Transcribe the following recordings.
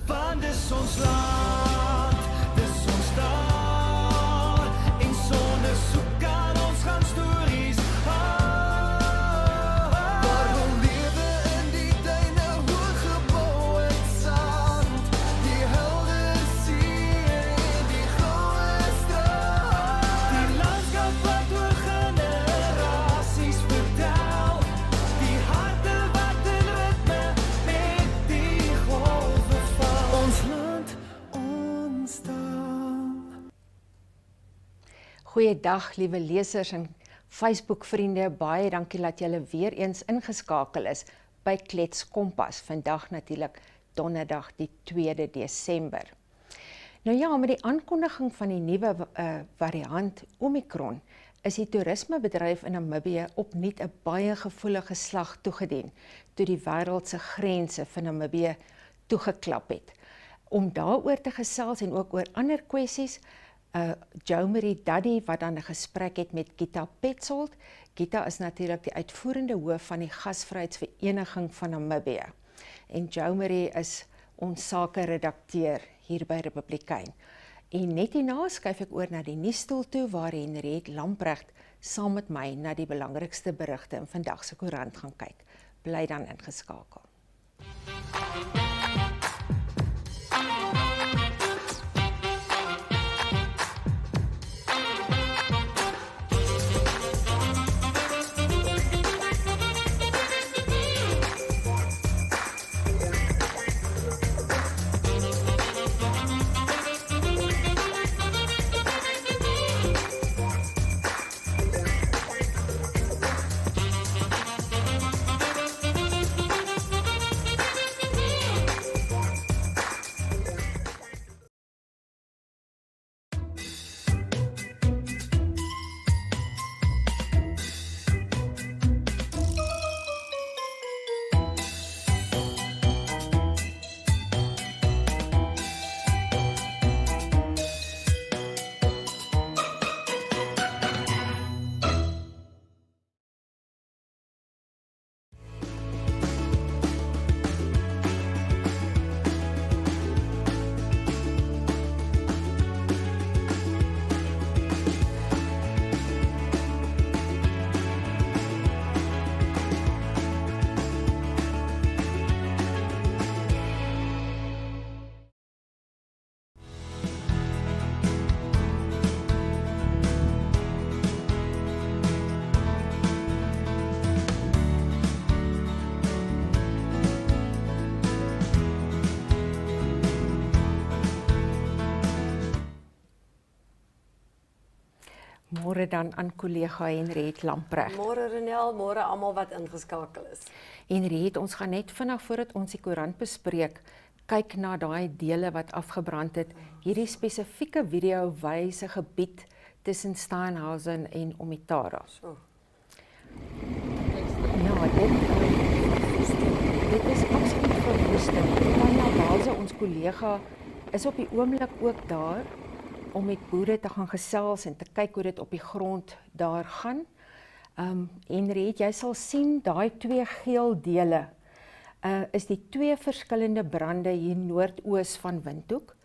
Want dis ons land, dis ons taal, en sonder soek kan ons gaan stories haal. Maar we lewe in die duine, hooggebou uit sand, die helder see en die goue strand. Die landskap wat oor generasies vertel, die harte wat in ritme met die golwe val. Ons land, ons taal. Goeiedag, liewe lesers en Facebook-vriende. Baie dankie dat julle weer eens ingeskakel is by Kletskompas. Vandag natuurlik donderdag die 2de Desember. Nou ja, met die aankondiging van die nuwe variant Omicron is die toerismebedryf in Namibië opnuut 'n baie gevoelige slag toegedien toe die wêreld se grense van Namibië toegeklap het. Om daaroor te gesels en ook oor ander kwessies, Jo-Maré Duddy wat dan 'n gesprek het met Gitta Paetzold. Gitta is natuurlik die uitvoerende hoof van die Gasvryheidsvereniging van Namibië. En Jo-Maré is ons sake-redakteur hier by Republikein. En net hierna skuif ek oor na die nuusstoel toe waar Henriette Lamprecht saam met my na die belangrikste berigte in vandag se koerant gaan kyk. Bly dan ingeskakel. Môre dan aan kollega Henriette Lamprecht. Môre Renel, môre almal wat ingeskakel is. Henriette, ons gaan net vinnig voordat ons die koerant bespreek, kyk na daai dele wat afgebrand het. Hierdie spesifieke video wys 'n gebied tussen Steinhausen en Omitara. So. Ja, dit is absoluut verwoestend. Tanya Balse, ons kollega, is op die oomblik ook daar om met boere te gaan gesels en te kyk hoe dit op die grond daar gaan. Henriette, jy sal sien, daai twee geel dele is die twee verskillende brande hier noordoos van Windhoek.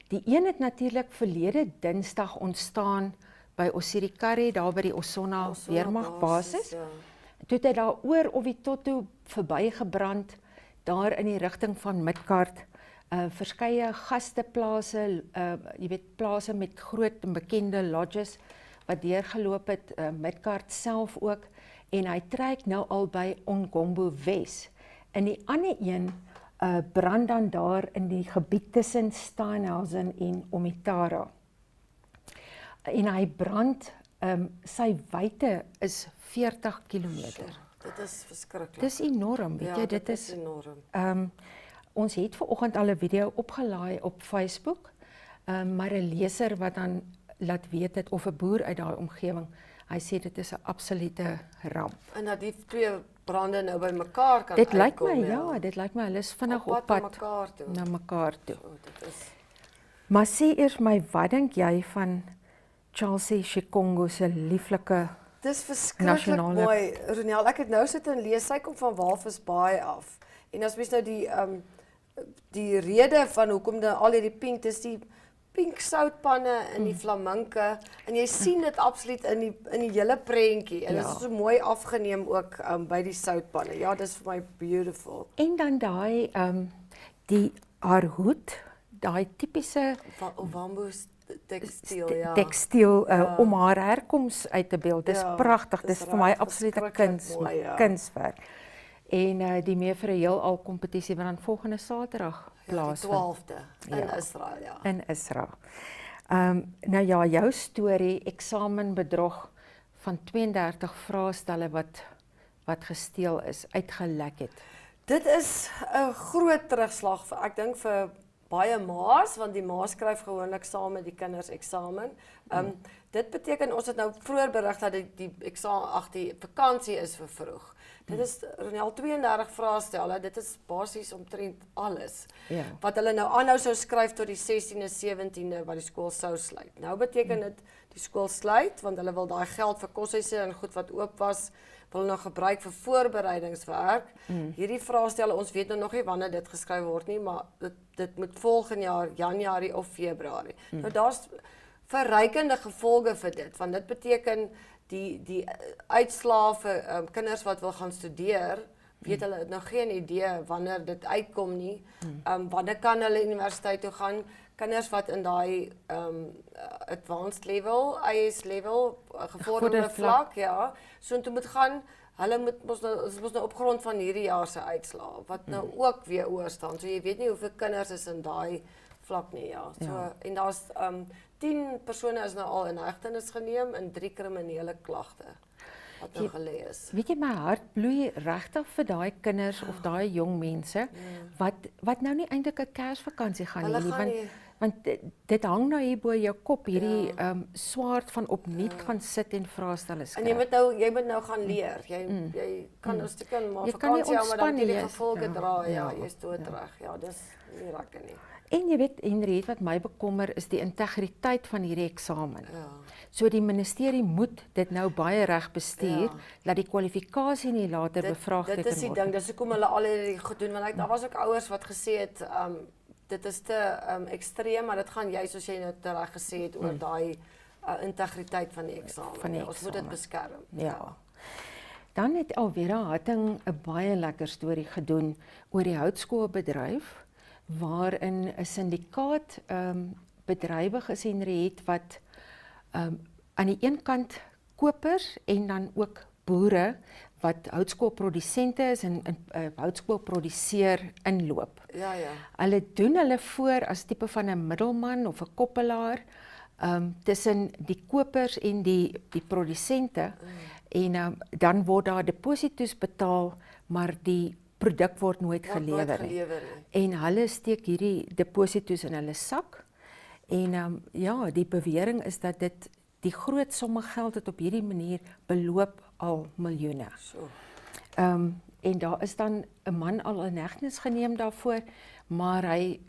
Die een het natuurlik verlede Dinsdag ontstaan by Osirikari, daar by die Osonna weermagbasis. Ja. Toe het hy daar oor of die Totto verbygebrand, daar in die rigting van Midgard. Verskeie gasteplase, jy weet, plase met groot en bekende lodges wat deurgeloop het, Midgard self ook, en hy trek nou al by Ongombo Wes. En die ander een brand dan daar in die gebied tussen Steinhausen en Omitara. En hy brand, sy wyte is 40 kilometer. Dit is verskriklik. Dis enorm, weet jy, dit is enorm. Ons het vanoggend al 'n video opgelaai op Facebook, maar 'n leser wat dan laat weet het, of 'n boer uit daai omgewing, hy sê dit is 'n absolute ramp. En dat die twee brande nou by mekaar kan Dit lyk uitkom, my, ja, dit lyk my hulle is vinnig op op pad pad na mekaar toe. Oh, dit is... Maar sê eers my, wat dink jy van Chelsea Shikongo se lieflike Dis verskriklik mooi, Ronel. Ek het nou sit en lees, sy kom van Walvisbaai af. En as mens nou die die rede van hoekom al hierdie pink, dis die pink soutpanne en die flaminke en jy sien dit absoluut in die hele prentjie en dit is so mooi afgeneem ook by die soutpanne. Ja, dis vir my beautiful. En dan daai die haar hoed, daai tipiese bamboe tekstiel, tekstiel om haar herkoms uit te beeld. Dis pragtig. Dis vir my absolute kunswerk. En die meer vir 'n heelal kompetisie wat dan volgende Saterdag plaasvind. Die 12de in Israel, In Israel. Nou ja, jou storie, eksamenbedrog van 32 vraestelle wat gesteel is, uitgelek het. Dit is 'n groot terugslag ek dink vir baie ma's, want die ma skryf gewoonlik saam met die kinders eksamen. Dit beteken ons het nou vroeër berig dat die vakansie is vervroeg. Dit is al 32 vraestelle, dit is basies omtrent alles. Wat hulle nou aanhou sou skryf tot die 16de, 17de wat die skool sou sluit. Nou beteken dit die skool sluit, want hulle wil daai geld vir koshuise en goed wat oop was, wil nou gebruik vir voorbereidingswerk. Hierdie vraestelle, ons weet nog nie wanneer dit geskryf word nie, maar dit moet volgende jaar, Januarie of Februarie. Nou daar's verrykende gevolge vir dit, want dit beteken die uitslae vir kinders wat wil gaan studeer, weet hulle nou geen idee wanneer dit uitkom nie. Wanneer kan hulle universiteit toe gaan? Kinders wat in daai advanced level, IS level, gevorderde vlak, so toe moet gaan, hulle moet ons nou op grond van hierdie jaar se uitslae, wat nou ook weer oor staan. So jy weet nie hoeveel kinders is in daai vlak nie, So, en daar's 10 persone is nou al in hegtenis geneem en 3 kriminele klagte wat nou gelê is. Weet jy, my hart bloei regtig vir daai kinders of daai jong mense wat nou nie eintlik 'n Kersvakansie gaan hê nie, want dit hang nou hier bo jou kop, hierdie swaard van opnuut gaan sit en vraestelle skryf. En jy moet nou gaan leer. Jy kan nou stukken maar vakansie hou, maar dan die gevolge dra, jy's doodreg. Ja, dis nie lekker nie. En jy weet, Henriette, wat my bekommer is die integriteit van hierdie eksamen. So die ministerie moet dit nou baie reg bestuur, dat die kwalifikasie nie later bevraagteken word. Dit is die ding, dis hoekom hulle al hierdie goed doen, want daar was ook ouers wat gesê het, dit is te ekstreem, maar dit gaan jy, soos jy nou reg gesê het, oor daai integriteit van die eksamen. Ons moet dit beskerm. Ja. Dan het Alvera Hatting 'n baie lekker storie gedoen oor die houtskoolbedryf, waarin 'n syndikaat bedrywig is Henriette wat aan die een kant kopers en dan ook boere wat houtskoolprodusente is en houtskool produseer inloop. Hulle doen hulle voor as tipe van 'n middelman of 'n koppelaar tussen die kopers en die produsente en dan word daar depositos betaal, maar die produk word nooit gelewer nie. En hulle steek hierdie depositos in hulle sak en die bewering is dat die groot somme geld het op hierdie manier beloop al miljoene. En daar is dan 'n man al in hegtenis geneem daarvoor, maar hy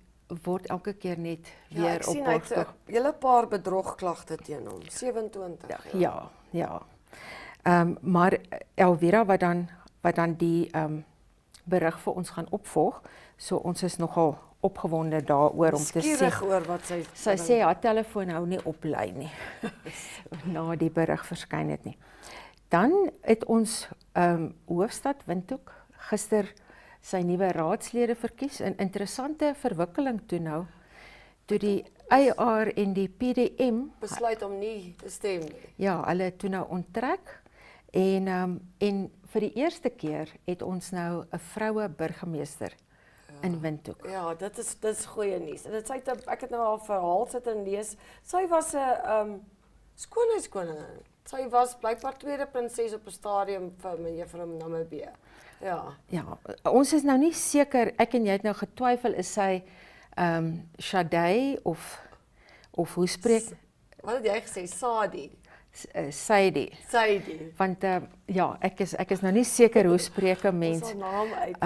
word elke keer net weer op borg. Ek sien hy het 'n hele paar bedrogklagte teen hom, 27. Ja. Maar Elvira wat dan die berig vir ons gaan opvolg, so ons is nogal opgewonde daaroor om te sê. Oor wat sy sê haar telefoon hou nie op lei nie. Na die berig verskyn het nie. Dan het ons Hoofstad Windhoek gister sy nuwe raadslede verkies. 'n interessante verwikkeling toe nou, toe die IR en die PDM besluit om nie te stem nie. Ja, hulle toe nou onttrek en vir die eerste keer het ons nou 'n vroue burgemeester in Windhoek. Ja, dit is goeie nuus. En ek het nou al verhaal sit en lees. Sy was 'n skoonheidskoningin. Sy was blykbaar tweede prinses op 'n stadium vir mevrou Namibië. Ja, ons is nou nie seker, ek en jy het nou getwyfel, is sy Shadai of hoe spreek? Wat het jy gesê? Saidi. Want ek is nou nie seker hoe spreek 'n mens haar naam uit.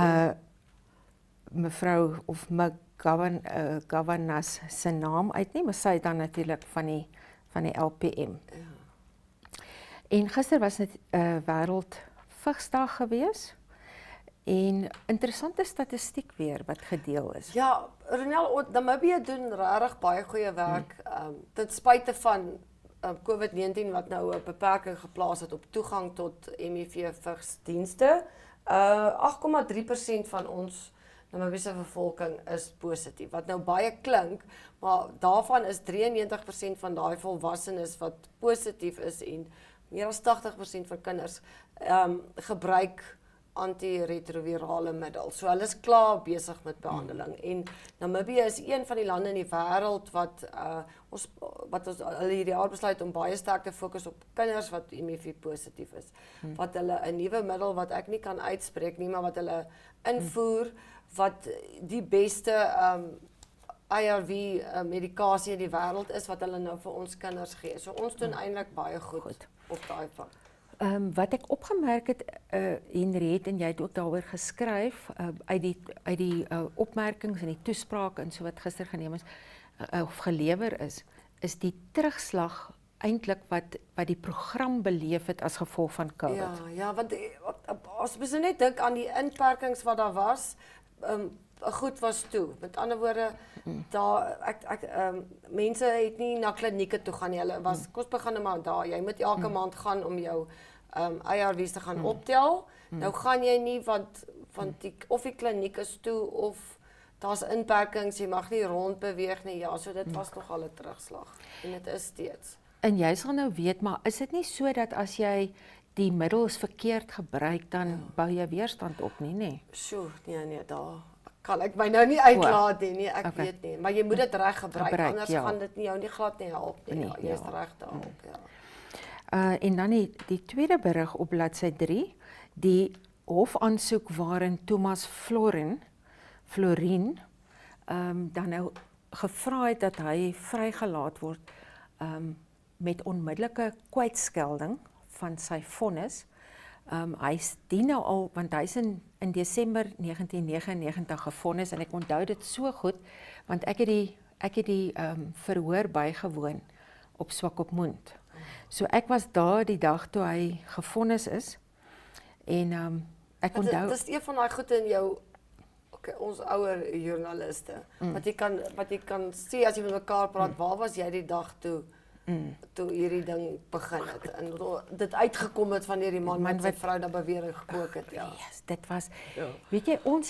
Mevrou of Governas se naam uit nie, maar sy dan natuurlik van die LPM. En gister was dit wêreld vigsdag gewees En interessante statistiek weer wat gedeel is. Ja, Ronel, Namibië doen regtig baie goeie werk, ten spyte van COVID-19 wat nou 'n beperking geplaas het op toegang tot HIV-vigsdienste. 8,3% van ons Namibiese bevolking is positief, wat nou baie klink, maar daarvan is 93% van daai volwassenes wat positief is en meer as 80% van kinders gebruik antiretrovirale middels. So hulle is klaar besig met behandeling en Namibië is een van die lande in die wêreld wat ons hierdie jaar besluit om baie sterk te fokus op kinders wat HIV positief is. Wat hulle 'n nuwe middel wat ek nie kan uitspreek nie, maar wat hulle invoer wat die beste ARV medikasie in die wêreld is wat hulle nou vir ons kinders gee. So ons doen eintlik baie goed op daai vlak. Wat ek opgemerk het, Henriette, en jy het ook daaroor geskryf, uit die opmerkings en die toesprake en so wat gister geneem is, of gelewer is die terugslag eintlik wat die program beleef het as gevolg van COVID. Ja, want as mens net dink aan die inperkings wat daar was, goed was toe. Met ander woorde, mense het nie na klinieke toe gaan nie. Hulle was kos begin maar daar. Jy moet elke maand gaan om jou ARV's te gaan optel. Nou gaan jy nie want of die kliniek is toe of daar's inperkings, jy mag nie rondbeweeg nie. Ja, so dit was nog al 'n terugslag en dit is steeds. En jy sal nou weet, maar is dit nie so dat as jy die middels verkeerd gebruik, dan bou jy weerstand op nie, nê? Sjoe, nee, daar kan ek my nou nie uitlaat nie, ek weet nie. Maar jy moet dit reg gebruik, anders gaan dit nie jou nie glad nie help nie. Jy is reg daarop, ja. En dan die tweede berig op bladsy 3, die hofaansoek waarin Thomas Florin dan nou gevra het dat hy vrygelaat word met onmiddellike kwytskelding van sy vonnis. Hy dien nou al, want hy is in Desember 1999 gevonnis en ek onthou dit so goed, want ek het die verhoor bygewoon op Swakopmund. So ek was daar die dag toe hy gevonnis is en ek onthou... Dit is een van daai goed in jou, ons ouer joernaliste, wat jy kan sê as jy met mekaar praat, waar was jy die dag toe hierdie ding begin het en dit uitgekom het van hierdie man met sy vrou dat bewering gekook het, ja. Yes, dit was, weet jy, ons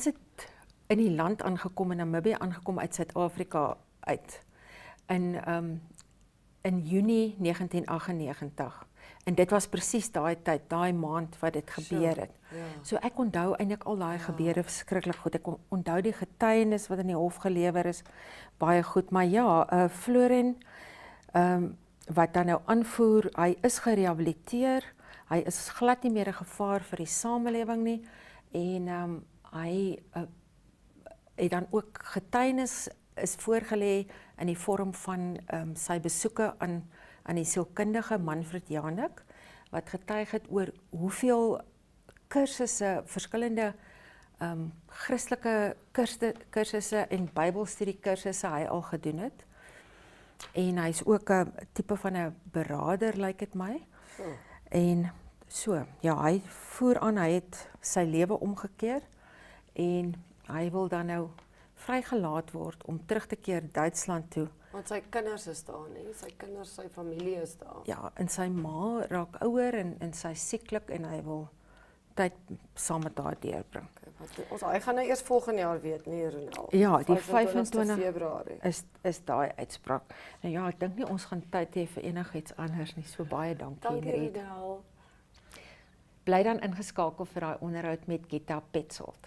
het in die land aangekom, in Namibië aangekom uit Suid-Afrika uit, in Junie 1998. En dit was presies daai tyd, daai maand wat dit gebeur het. So ek onthou eintlik al daai gebeure verskriklik goed. Ek onthou die getuienis wat in die hof gelewer is, baie goed. Maar ja, Florin, wat dan nou aanvoer, hy is gerehabiliteer, hy is glad nie meer 'n gevaar vir die samelewing nie, en hy het dan ook getuienis is voorgelê in die vorm van sy besoeke aan die sielkundige Manfred Janik, wat getuig het oor hoeveel kursusse, verskillende Christelike kursusse en Bybelstudiekursusse hy al gedoen het. En hy is ook 'n tipe van 'n beraader, lyk dit my. En so, ja, hy voer aan, hy het sy lewe omgekeer en hy wil dan nou vrygelaat word om terug te keer Duitsland toe. Want sy kinders is daar, nie? Sy kinders, sy familie is daar. Ja, en sy ma raak ouer en sy sieklik en hy wil tyd saam met haar deurbring. Hy gaan nou eers volgende jaar weet, nie Ronel. Ja, die 25 Februarie is daai uitspraak. Nou ja, ek dink nie ons gaan tyd hê vir enigiets anders nie. So baie dankie, Henriette. Ronel. Bly dan ingeskakel vir daai onderhoud met Gitta Paetzold.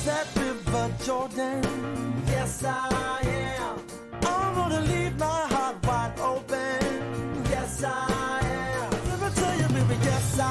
That river Jordan, yes I am. I'm gonna leave my heart wide open, yes I am. Let me tell you, baby, yes I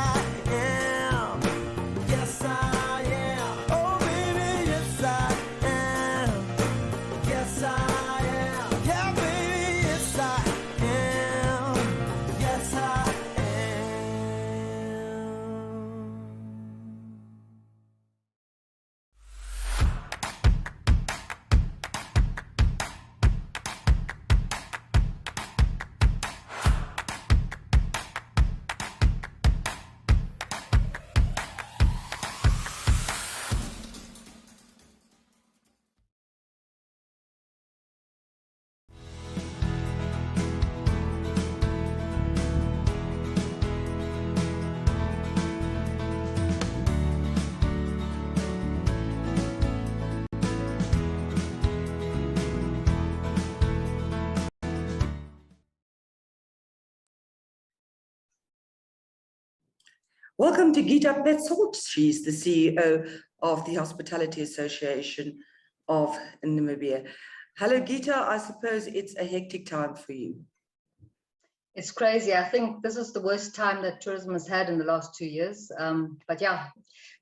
Welcome to Gitta Paetzold. She's the CEO of the Hospitality Association of Namibia. Hello, Gitta. I suppose it's a hectic time for you. It's crazy. I think this is the worst time that tourism has had in the last 2 years. But yeah,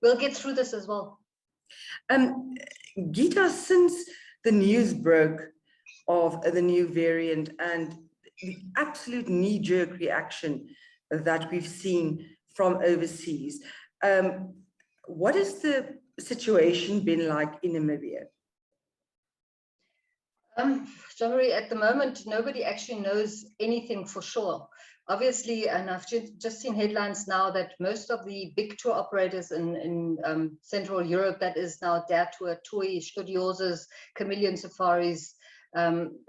we'll get through this as well. Gitta, since the news broke of the new variant and the absolute knee-jerk reaction that we've seen from overseas, what has the situation been like in Namibia? Jo-Maré, at the moment, nobody actually knows anything for sure. Obviously, and I've just seen headlines now that most of the big tour operators in Central Europe, that is now Der Tour, TUI, Studiosas, Chameleon Safaris,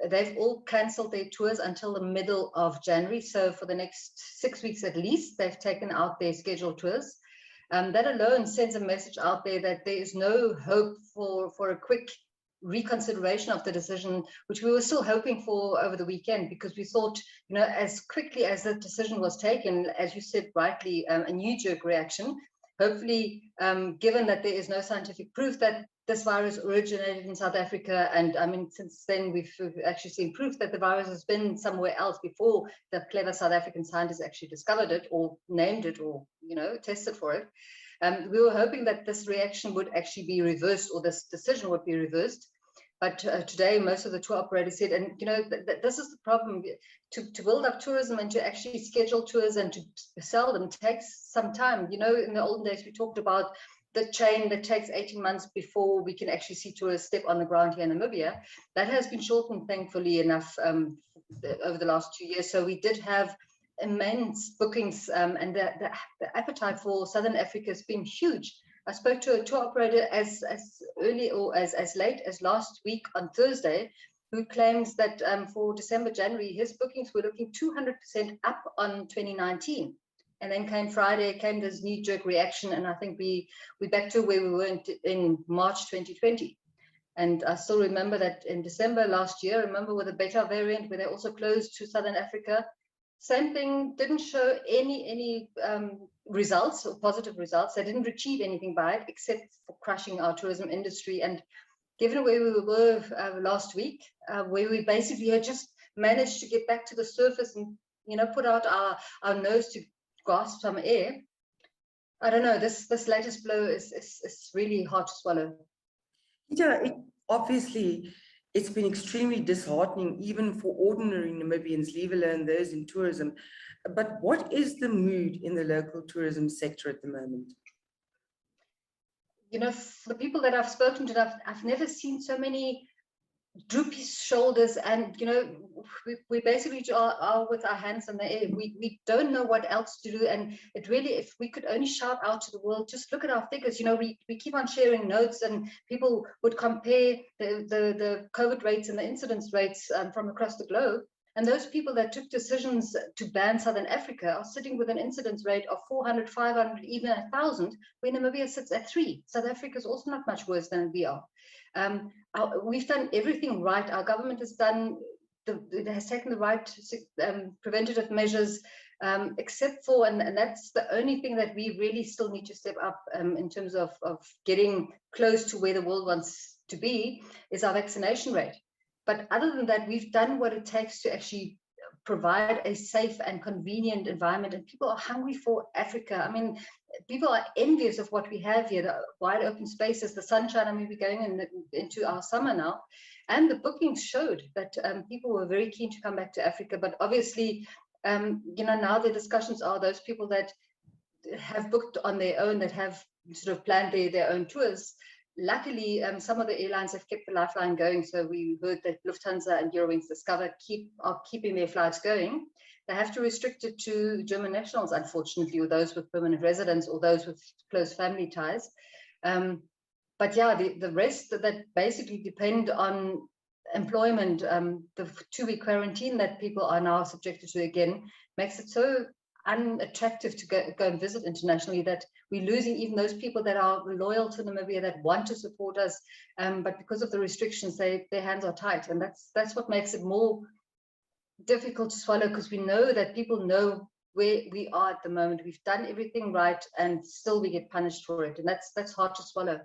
they've all cancelled their tours until the middle of January. So for the next 6 weeks at least, they've taken out their scheduled tours. That alone sends a message out there that there is no hope for a quick reconsideration of the decision, which we were still hoping for over the weekend, because we thought, you know, as quickly as the decision was taken, as you said rightly, a knee-jerk reaction. Hopefully, given that there is no scientific proof that this virus originated in South Africa, and I mean, since then we've actually seen proof that the virus has been somewhere else before the clever South African scientists actually discovered it or named it or, you know, tested for it. We were hoping that this reaction would actually be reversed, or this decision would be reversed. But today, most of the tour operators said, and you know, this is the problem, to build up tourism and to actually schedule tours and to sell them takes some time. You know, in the olden days, we talked about the chain that takes 18 months before we can actually see tourists step on the ground here in Namibia. That has been shortened, thankfully enough, over the last 2 years. So we did have immense bookings, and the appetite for Southern Africa has been huge. I spoke to a tour operator as early or as late as last week on Thursday, who claims that for December, January, his bookings were looking 200% up on 2019. And then came Friday, came this knee-jerk reaction, and I think we're back to where we were in March 2020. And I still remember that in December last year, remember with the Beta variant, where they also closed to Southern Africa, same thing, didn't show any results or positive results. They didn't achieve anything by it except for crushing our tourism industry. And given where we were last week, where we basically had just managed to get back to the surface and, you know, put out our nose to grasp some air, I don't know, this latest blow is really hard to swallow. Yeah, obviously, it's been extremely disheartening, even for ordinary Namibians, leave alone those in tourism. But what is the mood in the local tourism sector at the moment? You know, for the people that I've spoken to, I've never seen so many droopy shoulders, and you know, we basically are with our hands in the air. We don't know what else to do, and it really, if we could only shout out to the world, just look at our figures. You know, we keep on sharing notes, and people would compare the COVID rates and the incidence rates from across the globe. And those people that took decisions to ban Southern Africa are sitting with an incidence rate of 400, 500, even 1,000, where Namibia sits at 3. South Africa is also not much worse than we are. We've done everything right. Our government has done, has taken the right preventative measures, except for, and that's the only thing that we really still need to step up in terms of getting close to where the world wants to be, is our vaccination rate. But other than that, we've done what it takes to actually provide a safe and convenient environment, and people are hungry for Africa. I mean, people are envious of what we have here, the wide open spaces, the sunshine. I mean, we're going into our summer now, and the bookings showed that people were very keen to come back to Africa. But obviously, you know, now the discussions are those people that have booked on their own, that have sort of planned their own tours. Luckily, some of the airlines have kept the lifeline going. So we heard that Lufthansa and Eurowings Discover are keeping their flights going. They have to restrict it to German nationals, unfortunately, or those with permanent residence or those with close family ties. But yeah, the rest that basically depend on employment, the 2-week quarantine that people are now subjected to again, makes it so unattractive to go and visit internationally that we're losing even those people that are loyal to Namibia, that want to support us, but because of the restrictions, their hands are tight, and that's what makes it more difficult to swallow, because we know that people know where we are at the moment. We've done everything right, and still we get punished for it, and that's hard to swallow.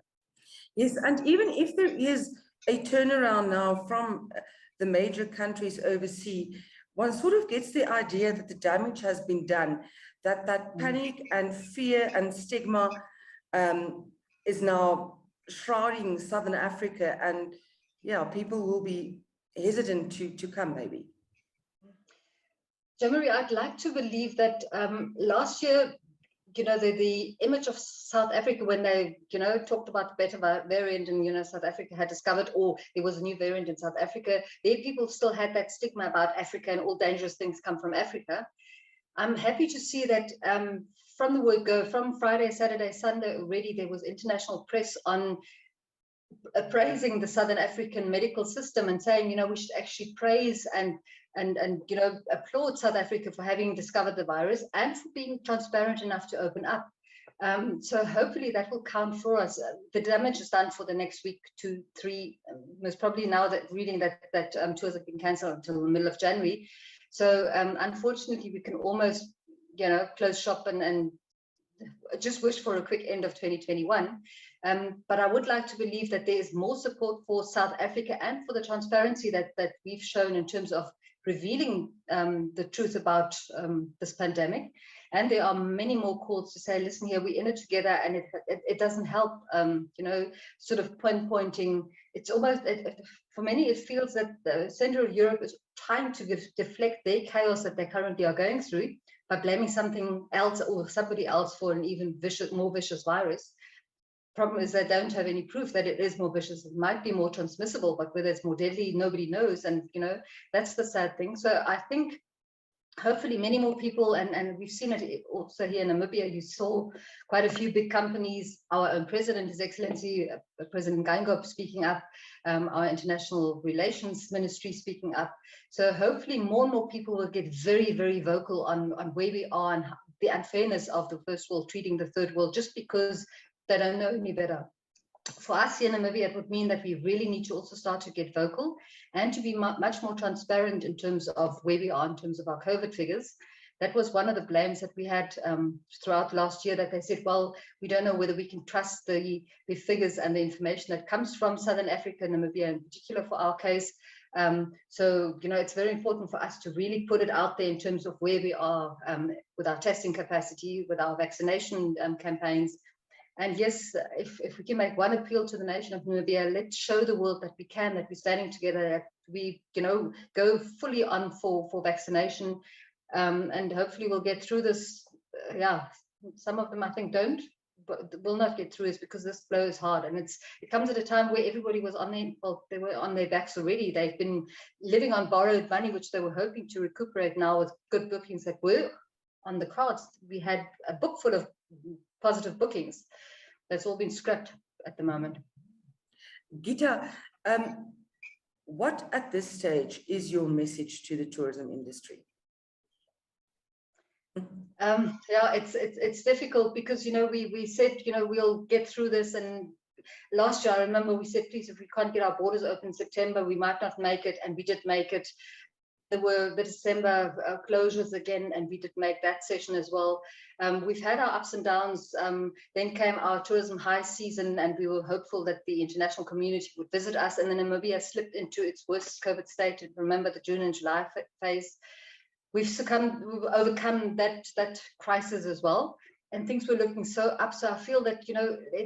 Yes, and even if there is a turnaround now from the major countries overseas, one sort of gets the idea that the damage has been done, that panic and fear and stigma is now shrouding Southern Africa, and yeah, people will be hesitant to come maybe. Jo-Maré, I'd like to believe that last year, the image of South Africa when they, talked about the beta variant and, South Africa had discovered, or there was a new variant in South Africa, there people still had that stigma about Africa and all dangerous things come from Africa. I'm happy to see that from the word go, from Friday, Saturday, Sunday already, there was international press on praising the Southern African medical system and saying, we should actually praise and applaud South Africa for having discovered the virus and for being transparent enough to open up. So hopefully that will count for us. The damage is done for the next week, 2, 3, most probably now that reading that tours have been cancelled until the middle of January. So unfortunately, we can almost, close shop and just wish for a quick end of 2021. But I would like to believe that there is more support for South Africa and for the transparency that we've shown in terms of revealing the truth about this pandemic. And there are many more calls to say, listen here, we're in it together, and it doesn't help, sort of pointing. It's almost, for many, it feels that the center of Europe is trying to deflect their chaos that they currently are going through by blaming something else or somebody else for an even more vicious virus. Problem is they don't have any proof that it is more vicious. It might be more transmissible, but whether it's more deadly, nobody knows. And, that's the sad thing. So I think hopefully many more people, and we've seen it also here in Namibia, you saw quite a few big companies, our own president, His Excellency, President Geingob speaking up, our international relations ministry speaking up. So hopefully more and more people will get very, very vocal on where we are and the unfairness of the first world treating the third world just because they don't know any better. For us here in Namibia, it would mean that we really need to also start to get vocal and to be much more transparent in terms of where we are in terms of our COVID figures. That was one of the blames that we had throughout last year, that they said, well, we don't know whether we can trust the figures and the information that comes from Southern Africa and Namibia in particular for our case. So, it's very important for us to really put it out there in terms of where we are with our testing capacity, with our vaccination campaigns. And yes, if we can make one appeal to the nation of Namibia, let's show the world that we can, that we're standing together, that we, go fully on for vaccination. And hopefully we'll get through this. Some of them I think don't, but will not get through this because this blow is hard. And it comes at a time where everybody was they were on their backs already. They've been living on borrowed money, which they were hoping to recuperate now with good bookings that were on the cards. We had a book full of positive bookings. That's all been scrapped at the moment. Gitta, what at this stage is your message to the tourism industry? It's difficult because we said we'll get through this, and last year I remember we said, please, if we can't get our borders open in September, we might not make it, and we did make it. There were the December closures again, and we did make that session as well. We've had our ups and downs. Then came our tourism high season, and we were hopeful that the international community would visit us. And then Namibia slipped into its worst COVID state. And remember the June and July phase. We've overcome that crisis as well. And things were looking so up. So I feel that,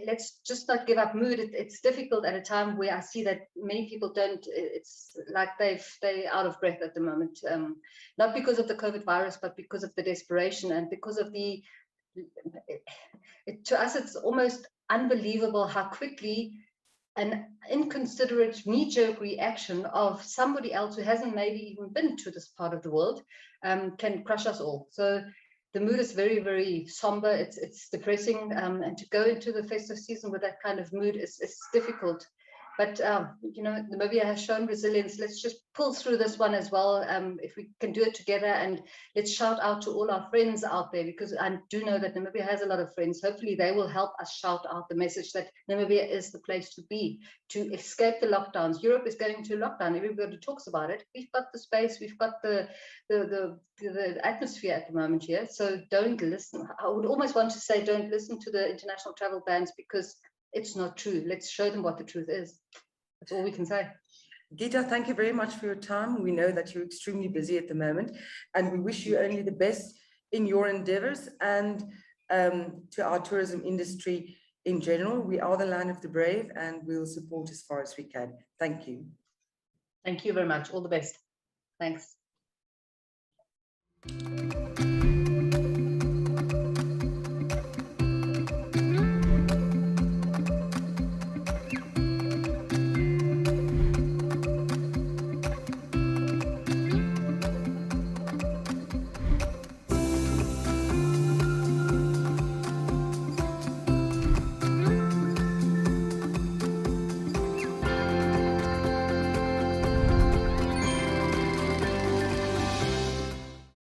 let's just not give up mood. It's difficult at a time where I see that many people don't. It's like they're out of breath at the moment. Not because of the COVID virus, but because of the desperation and because of to us, it's almost unbelievable how quickly an inconsiderate knee-jerk reaction of somebody else who hasn't maybe even been to this part of the world can crush us all. So the mood is very, very somber. It's depressing, and to go into the festive season with that kind of mood is difficult. But Namibia has shown resilience. Let's just pull through this one as well. If we can do it together, and let's shout out to all our friends out there, because I do know that Namibia has a lot of friends. Hopefully they will help us shout out the message that Namibia is the place to be, to escape the lockdowns. Europe is going to lockdown. Everybody talks about it. We've got the space. We've got the atmosphere at the moment here. So don't listen. I would almost want to say don't listen to the international travel bans, because it's not true. Let's show them what the truth is. That's all we can say. Gitta, thank you very much for your time. We know that you're extremely busy at the moment, and we wish you only the best in your endeavors, and to our tourism industry in general. We are the land of the brave, and we'll support as far as we can. Thank you. Thank you very much. All the best. Thanks.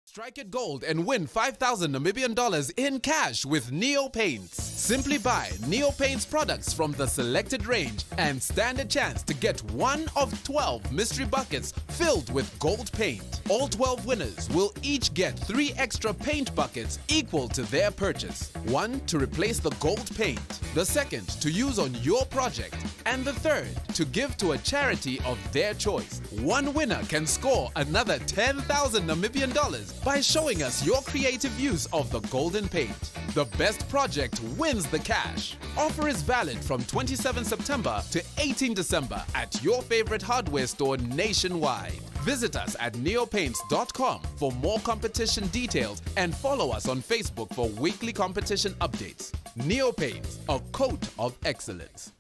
Strike it gold and win 5,000 Namibian dollars in cash with Neo Paints. Simply buy Neo Paints products from the selected range and stand a chance to get one of 12 mystery buckets filled with gold paint. All 12 winners will each get 3 extra paint buckets equal to their purchase. One to replace the gold paint, the second to use on your project, and the third to give to a charity of their choice. One winner can score another 10,000 Namibian dollars by showing us your creative use of the golden paint. The best project wins the cash. Offer is valid from 27 September to 18 December at your favorite hardware store nationwide. Visit us at neopaints.com for more competition details and follow us on Facebook for weekly competition updates. Neo Paints, a coat of excellence.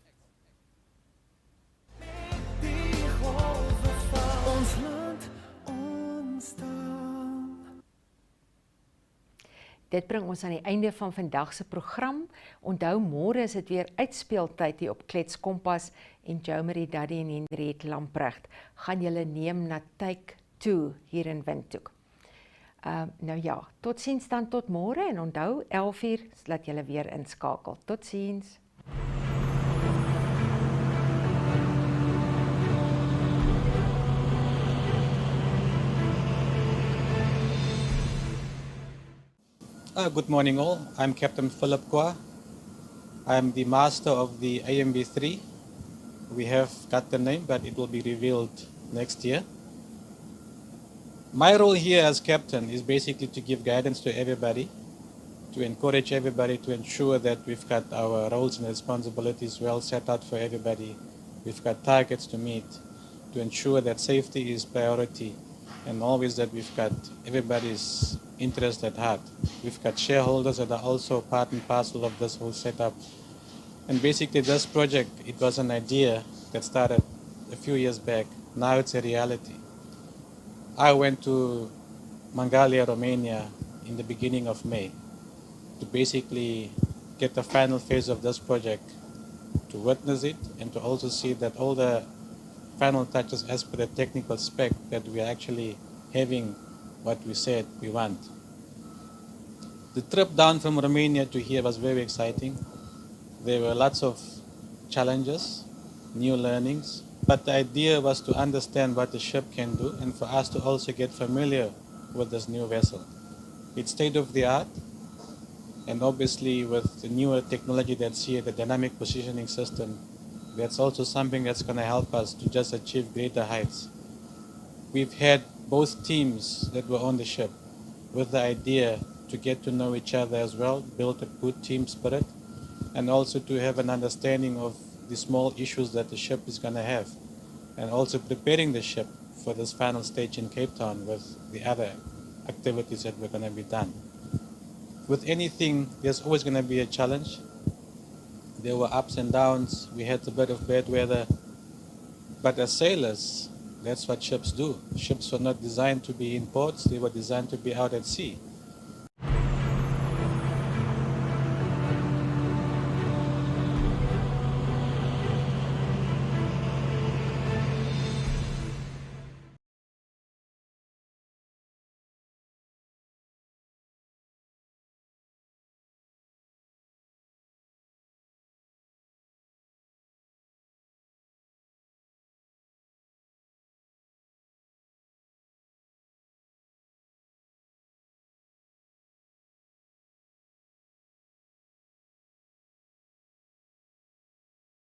Dit bring ons aan die einde van vandag se program. Onthou, môre is dit weer uitspeeltyd hier op Kletskompas en Jo-Maré Duddy en Henriette Lamprecht gaan julle neem na Take 2 hier in Windhoek. Nou ja, totsiens dan tot môre en onthou 11:00 laat julle weer inskakel. Totsiens. Good morning all, I'm Captain Philip Kwa. I'm the master of the AMB3. We have got the name, but it will be revealed next year. My role here as captain is basically to give guidance to everybody, to encourage everybody, to ensure that we've got our roles and responsibilities well set out for everybody. We've got targets to meet, to ensure that safety is priority, and always that we've got everybody's interest at heart. We've got shareholders that are also part and parcel of this whole setup. And basically this project, it was an idea that started a few years back. Now it's a reality. I went to Mangalia, Romania in the beginning of May to basically get the final phase of this project, to witness it and to also see that all the final touches as per the technical spec that we are actually having what we said we want. The trip down from Romania to here was very exciting. There were lots of challenges, new learnings, but the idea was to understand what the ship can do and for us to also get familiar with this new vessel. It's state of the art, and obviously with the newer technology that's here, the dynamic positioning system, that's also something that's going to help us to just achieve greater heights. We've had both teams that were on the ship with the idea to get to know each other as well, build a good team spirit, and also to have an understanding of the small issues that the ship is going to have, and also preparing the ship for this final stage in Cape Town with the other activities that were going to be done. With anything, there's always going to be a challenge. There were ups and downs. We had a bit of bad weather. But as sailors, that's what ships do. Ships were not designed to be in ports. They were designed to be out at sea.